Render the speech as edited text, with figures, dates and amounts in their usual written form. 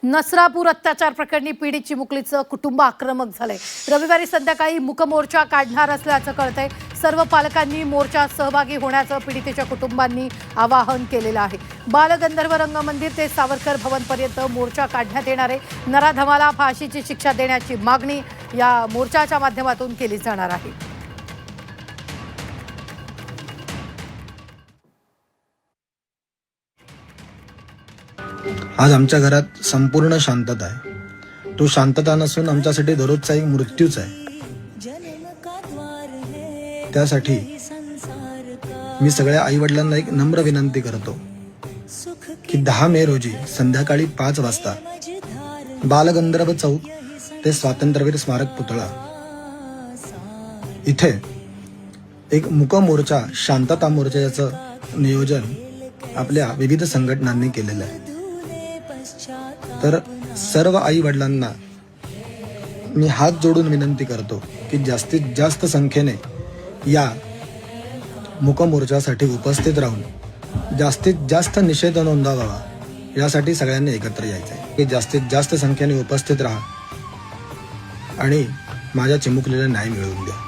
नसरापूर अत्याचार प्रकरणी पीडित चिमुकलीचं कुटुंब आक्रमक झालंय। रविवारी संध्याकाळी मूकमोर्चा काढणार असल्याचं कळतंय। सर्व पालकांनी मोर्चात सहभागी होण्याचं पीडितेच्या कुटुंबांनी आवाहन केलेलं आहे। बालगंधर्व रंगमंदिर ते सावरकर भवन पर्यंत मोर्चा काढण्यात येणार आहे। नराधमाला फाशीची शिक्षा देण्याची मागणी या मोर्चाच्या माध्यमातून केली जाणार आहे। आज आमच्या घरात संपूर्ण शांतता आहे। तो शांतता नसून आमच्यासाठी दररोजचा एक मृत्यूच आहे। त्यासाठी मी सगळ्या आईवडिलांना एक नम्र विनंती करतो की 10 मे रोजी संध्याकाळी 5 वाजता बालगंधर्व चौक ते स्वातंत्र्यवीर स्मारक पुतळा इथे एक मूकमोर्चा, शांतता मोर्चा याचं नियोजन आपल्या विविध संघटनांनी केलेलं आहे। तर सर्व आई वडिलांना मी हात जोडून विनंती करतो की जास्तीत जास्त संख्येने या मूकमोर्चासाठी उपस्थित राहून जास्तीत जास्त निषेध नोंदवावा, यासाठी सगळ्यांनी एकत्र यायचं आहे। की जास्तीत जास्त संख्येने उपस्थित राहा आणि माझ्या चिमुकलीला न्याय मिळवून द्या।